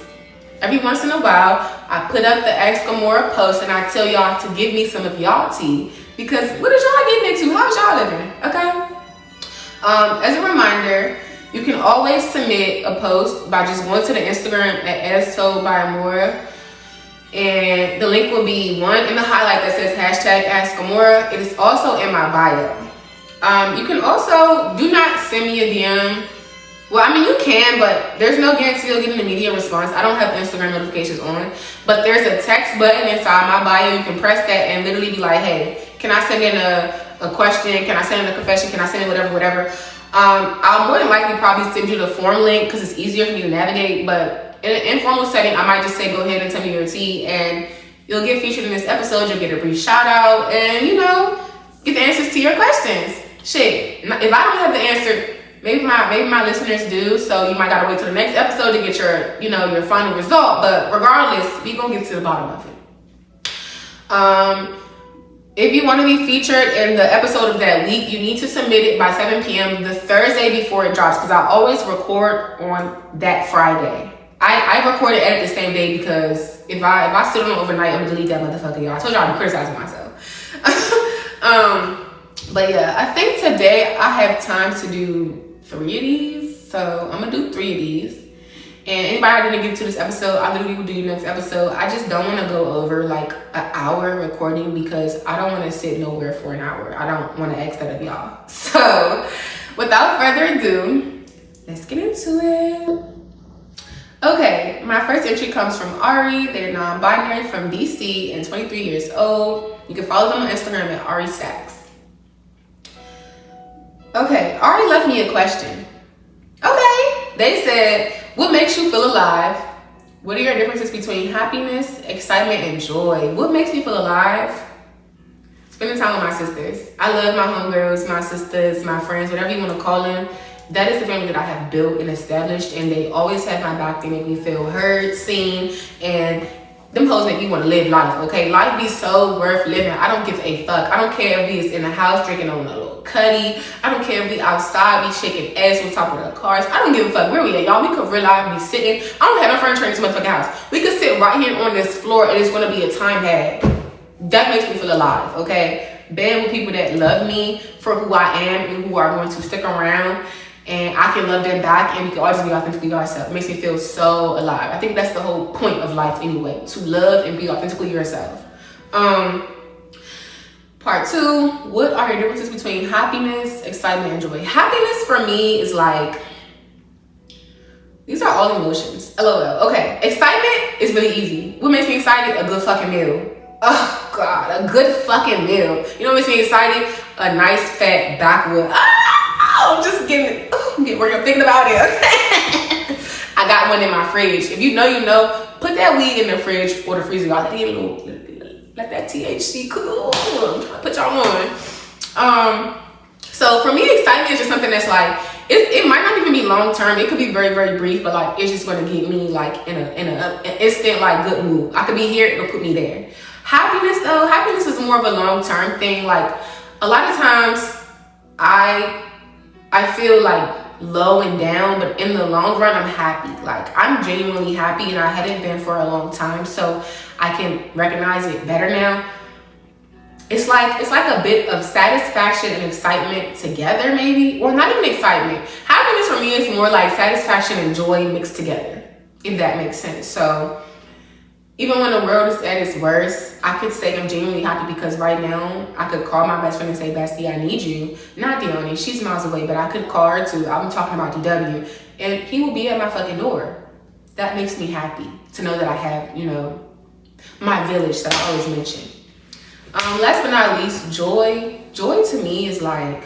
Every once in a while, I put up the Ask Amora post and I tell y'all to give me some of y'all tea, because what is y'all getting into? How's y'all living? Okay. As a reminder, you can always submit a post by just going to the Instagram at As Told by Amora. And the link will be one in the highlight that says hashtag Ask Amora. It is also in my bio. You can also do not send me a DM. Well, I mean, you can, but there's no guarantee you'll get an immediate response. I don't have Instagram notifications on, but there's a text button inside my bio. You can press that and literally be like, hey, can I send in a question? Can I send in a confession? Can I send in whatever? I'll more than likely probably send you the form link because it's easier for me to navigate, but in an informal setting, I might just say, go ahead and tell me your tea, and you'll get featured in this episode. You'll get a brief shout out and, you know, get the answers to your questions. Shit, if I don't have the answer, maybe my listeners do, so you might gotta wait till the next episode to get your, you know, your final result. But regardless, we gonna get to the bottom of it. If you want to be featured in the episode of that week, you need to submit it by 7 p.m. the Thursday before it drops, because I always record on that Friday. I record it at the same day because if I sit on it overnight, I'm gonna delete that motherfucker, y'all. I told y'all I'm criticizing myself. But yeah, I think today I have time to do 3 of these, so I'm gonna do 3 of these. And anybody I didn't get to this episode, I literally will do the next episode. I just don't want to go over like an hour recording because I don't want to sit nowhere for an hour. I don't want to ask that of y'all. So without further ado, let's get into it. Okay, my first entry comes from Ari. They're non-binary from DC and 23 years old. You can follow them on Instagram at Ari Stacks. Okay, Ari left me a question. Okay, they said, what makes you feel alive? What are your differences between happiness, excitement, and joy? What makes me feel alive? Spending time with my sisters. I love my homegirls, my sisters, my friends, whatever you want to call them. That is the family that I have built and established, and they always have my back. They make me feel heard, seen, and them hoes make me want to live life, okay? Life be so worth living. I don't give a fuck. I don't care if we is in the house drinking on a little cutty. I don't care if we outside, we shaking ass on top of the cars. I don't give a fuck where we at, y'all. We could realize be sitting. I don't have no furniture in this motherfucking house. We could sit right here on this floor and it's gonna be a time had. That makes me feel alive, okay? Being with people that love me for who I am and who are going to stick around, and I can love them back, and we can always be authentically ourselves. It makes me feel so alive. I think that's the whole point of life anyway, to love and be authentically yourself. Part 2, what are your differences between happiness, excitement, and joy? Happiness for me is like, these are all emotions. LOL. Okay, excitement is really easy. What makes me excited? A good fucking meal. Oh God, a good fucking meal. You know what makes me excited? A nice fat backwood. I'm just getting worked up thinking about it. Okay? I got one in my fridge. If you know, you know. Put that weed in the fridge or the freezer. Y'all let that THC cool. I'm trying to put y'all on. So for me, excitement is just something that's like, it might not even be long term. It could be very, very brief, but like it's just gonna get me like in an instant like good mood. I could be here, it'll put me there. Happiness though, happiness is more of a long term thing. Like a lot of times I feel like low and down, but in the long run I'm happy. Like I'm genuinely happy, and I hadn't been for a long time, so I can recognize it better now. It's like a bit of satisfaction and excitement together, maybe, or not even excitement. Happiness for me is more like satisfaction and joy mixed together, if that makes sense. So even when the world is at its worst, I could say I'm genuinely happy because right now I could call my best friend and say, Bestie, I need you. Not Deone, she's miles away, but I could call her too. I'm talking about DW, and he will be at my fucking door. That makes me happy to know that I have, you know, my village that I always mention. Last but not least, joy. Joy to me is like,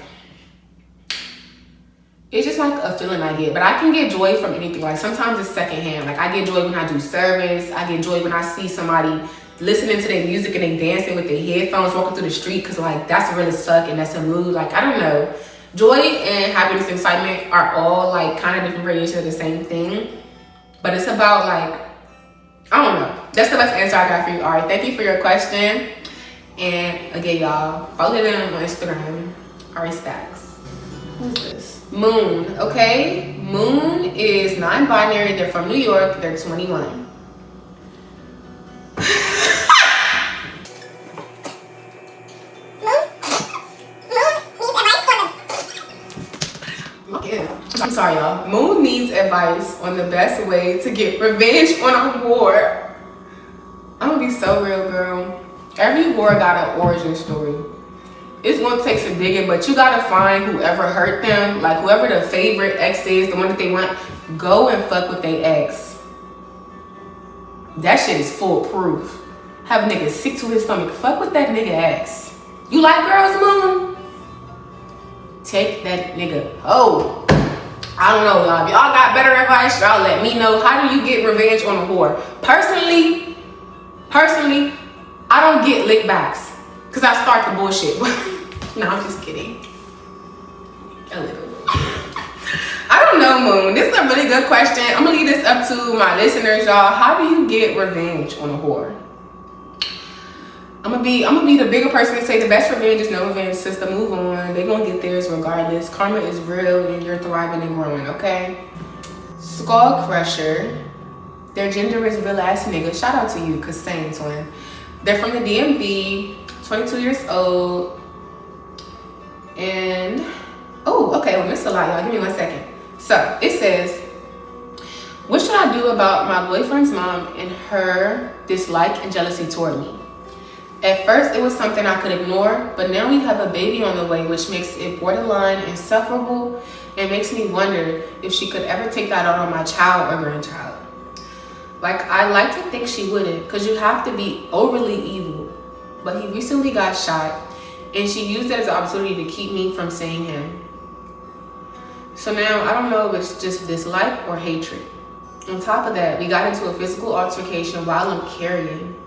it's just like a feeling I get, but I can get joy from anything. Like sometimes it's secondhand. Like I get joy when I do service. I get joy when I see somebody listening to their music and they dancing with their headphones, walking through the street, because like that's real as fuck and that's a mood. Like I don't know. Joy and happiness and excitement are all like kind of different variations of the same thing, but it's about like, I don't know. That's the best answer I got for you, Ari. Thank you for your question. And again, y'all, follow them on Instagram, Ari Stacks. Who's this? Moon, okay? Moon is non-binary. They're from New York. They're 21. I'm sorry, y'all. Moon needs advice on the best way to get revenge on a whore. I'm so real, girl. Every whore got an origin story. It's gonna take some digging, but you gotta find whoever hurt them, like whoever the favorite ex is, the one that they want. Go and fuck with their ex. That shit is foolproof. Have a nigga sick to his stomach. Fuck with that nigga ex. You like girls, Moon? Take that nigga. Oh, I don't know, y'all. If y'all got better advice, y'all let me know. How do you get revenge on a whore? Personally, I don't get lick backs. Because I start the bullshit. No, I'm just kidding. A little. I don't know, Moon. This is a really good question. I'm going to leave this up to my listeners, y'all. How do you get revenge on a whore? I'm gonna be the bigger person to say the best revenge is no revenge, sister. Move on. They're going to get theirs regardless. Karma is real and you're thriving and growing, okay? Skull Crusher. Their gender is real ass nigga. Shout out to you, because same twin. They're from the DMV. 22 years old, and okay, well, this is a lot, y'all. Give me 1 second. So it says, what should I do about my boyfriend's mom and her dislike and jealousy toward me? At first, it was something I could ignore, but now we have a baby on the way, which makes it borderline insufferable and makes me wonder if she could ever take that out on my child or grandchild. Like, I like to think she wouldn't, because you have to be overly evil. But he recently got shot, and she used it as an opportunity to keep me from seeing him. So now, I don't know if it's just dislike or hatred. On top of that, we got into a physical altercation while I'm carrying.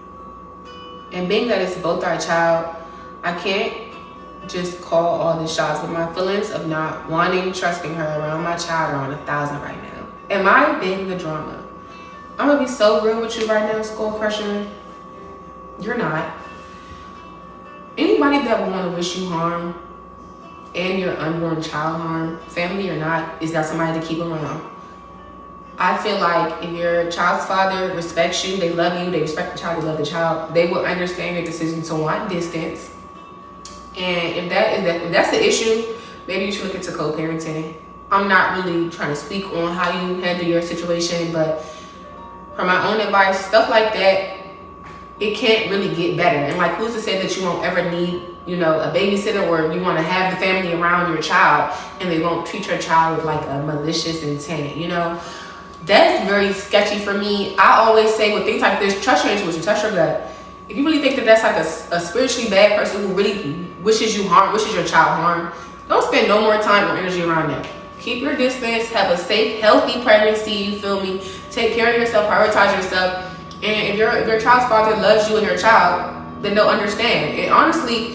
And being that it's both our child, I can't just call all the shots, but my feelings of not wanting, trusting her around my child are on 1,000 right now. Am I being the drama? I'm gonna be so real with you right now, Skull Crusher. You're not. Anybody that would want to wish you harm and your unborn child harm, family or not, is that somebody to keep around. I feel like if your child's father respects you, they love you, they respect the child, they love the child, they will understand your decision to want distance. And if that's the issue, maybe you should look into co-parenting. I'm not really trying to speak on how you handle your situation, but from my own advice, stuff like that, it can't really get better. And like, who's to say that you won't ever need, a babysitter, or you want to have the family around your child and they won't treat your child with like a malicious intent, That's very sketchy for me. I always say with things like this, trust your intuition, trust your gut. If you really think that that's like a spiritually bad person who really wishes you harm, wishes your child harm, don't spend no more time or energy around them. Keep your distance, have a safe, healthy pregnancy, you feel me? Take care of yourself, prioritize yourself. And if your child's father loves you and your child, then they'll understand. And honestly,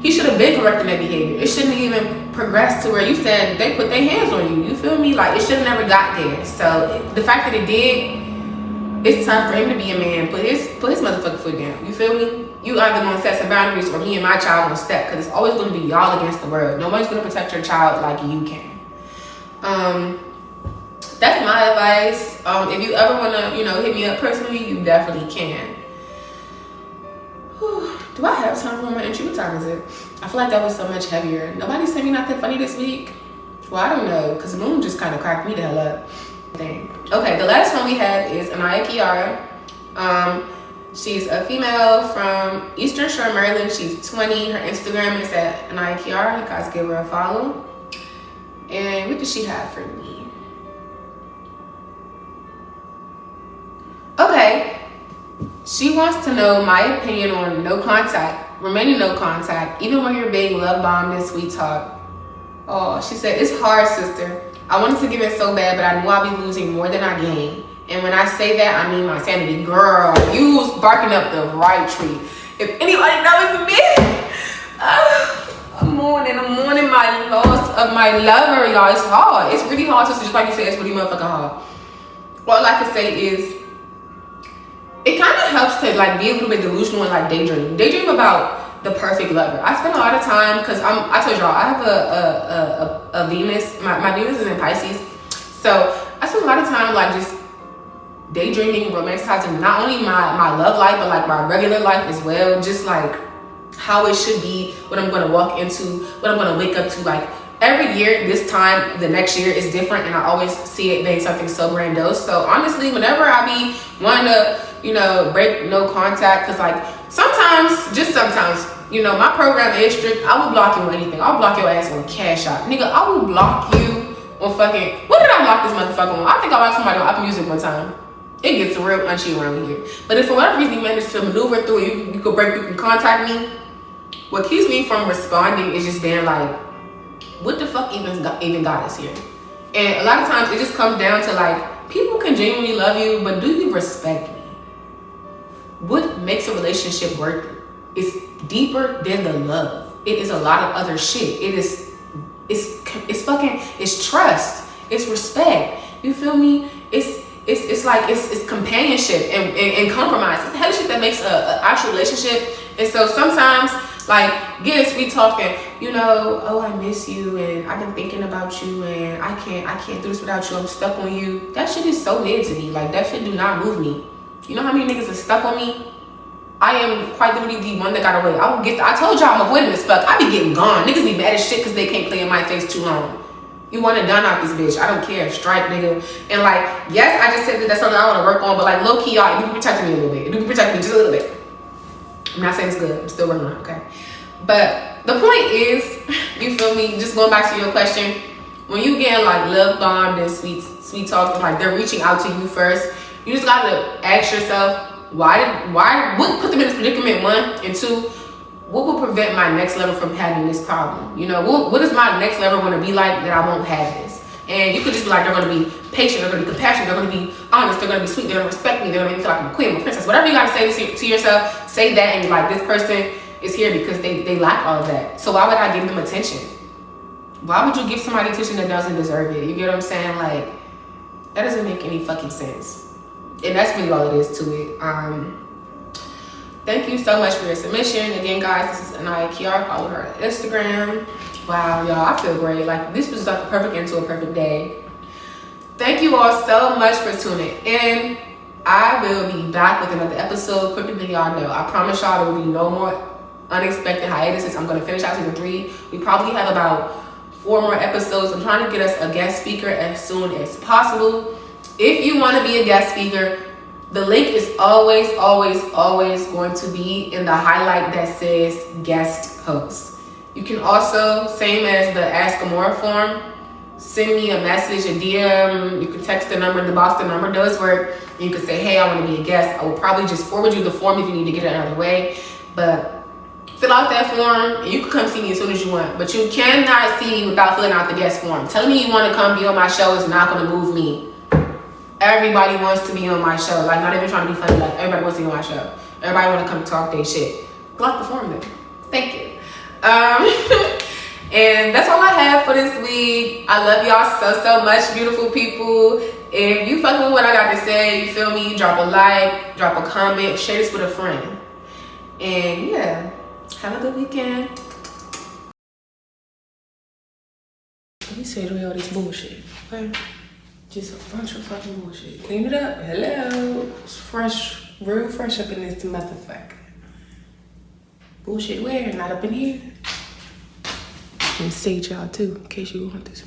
he should have been correcting that behavior. It shouldn't even progress to where you said they put their hands on you. You feel me? Like, it should have never got there. So the fact that it did, it's time for him to be a man. Put his motherfucking foot down. You feel me? You either gonna set some boundaries or me and my child gonna step, because it's always gonna be y'all against the world. Nobody's gonna protect your child like you can. That's my advice. If you ever wanna, hit me up personally, you definitely can. Whew. Do I have time for my entry? What time is it? I feel like that was so much heavier. Nobody sent me nothing funny this week. Well, I don't know, because Moon just kind of cracked me the hell up. Okay, the last one we have is Anaya Kiara. She's a female from Eastern Shore, Maryland. She's 20. Her Instagram is at Anaya Kiara. You guys give her a follow. And what does she have for me? Okay, she wants to know my opinion on remaining no contact, even when you're being love bombed and sweet talk. Oh, she said, it's hard, sister. I wanted to give it so bad, but I knew I'd be losing more than I gained. And when I say that, I mean my sanity. Girl, you was barking up the right tree. If anybody knows me, I'm mourning my loss of my lover, y'all. It's hard. It's really hard, sister. Just like you said, it's really motherfucking hard. All I can say is, it kind of helps to like be a little bit delusional and like daydream about the perfect lover. I spend a lot of time, because I told y'all I have a Venus. My Venus is in Pisces, so I spend a lot of time like just daydreaming, romanticizing not only my love life, but like my regular life as well. Just like how it should be, what I'm going to walk into, what I'm going to wake up to. Like every year, this time, the next year is different, and I always see it being something so grandiose. So honestly, whenever I be wanting to you know, break no contact. Cause like sometimes, just sometimes, you know, my program is strict. I will block you on anything. I'll block your ass on Cash App. Nigga, I will block you on fucking, what did I block this motherfucker on? I think I blocked somebody on Apple Music one time. It gets real unchy around here. But if for whatever reason you manage to maneuver through it, you can contact me. What keeps me from responding is just being like, what the fuck even got us here? And a lot of times it just comes down to like, people can genuinely love you, but do you respect me? What makes a relationship work is deeper than the love. It is a lot of other shit. It's trust. It's respect. You feel me? It's like it's companionship and compromise. It's the hell shit that makes a actual relationship. And so sometimes, like, getting sweet talking, you know, oh, I miss you and I've been thinking about you and I can't do this without you. I'm stuck on you. That shit is so mid to me. Like, that shit do not move me. You know how many niggas are stuck on me? I am quite literally the one that got away. I told y'all I'm avoiding this fuck. I be getting gone. Niggas be mad as shit because they can't play in my face too long. You want to done out this bitch. I don't care. Strike, nigga. And like, yes, I just said that that's something I want to work on, but like, low key, y'all, it do be protecting me a little bit. It do be protecting me just a little bit. I'm not saying it's good. I'm still working on it, okay? But the point is, you feel me? Just going back to your question, when you get like love bombed and sweet talk, like they're reaching out to you first, you just gotta ask yourself, what put them in this predicament, one, and two, what will prevent my next level from having this problem? You know, what is my next level going to be like that I won't have this? And you could just be like, they're going to be patient, they're going to be compassionate, they're going to be honest, they're going to be sweet, they're going to respect me, they're going to make me feel like I'm a queen, I'm a princess. Whatever you got to say to yourself, say that, and you're like, this person is here because they lack all of that. So why would I give them attention? Why would you give somebody attention that doesn't deserve it? You get what I'm saying? Like, that doesn't make any fucking sense. And that's really all it is to it. Thank you so much for your submission. Again, guys, this is Anaya Kiara. Follow her on Instagram. Wow, y'all, I feel great. Like, this was like a perfect end to a perfect day. Thank you all so much for tuning in. I will be back with another episode quicker than y'all know. I promise y'all there will be no more unexpected hiatuses. I'm going to finish out season 3. We probably have about 4 more episodes. I'm trying to get us a guest speaker as soon as possible. If you want to be a guest speaker, the link is always going to be in the highlight that says guest host. You can also, same as the Ask Amora form, send me a message, a DM. You can text the number in the box. The number does work. You can say, hey, I want to be a guest. I will probably just forward you the form if you need to get it another way. But fill out that form and you can come see me as soon as you want. But you cannot see me without filling out the guest form. Telling me you want to come be on my show is not going to move me. Everybody wants to be on my show. Like, not even trying to be funny. Like, everybody wants to be on my show. Everybody want to come talk their shit. Fill out the form then. Thank you. And that's all I have for this week. I love y'all so much, beautiful people. If you fucking with what I got to say, you feel me, drop a like, drop a comment, share this with a friend. And yeah, have a good weekend. Let me say away all this bullshit. Okay? Just a bunch of fucking bullshit. Clean it up. Hello. It's fresh, real fresh up in this motherfucker. Bullshit where? Not up in here. And sage y'all too, in case you want this.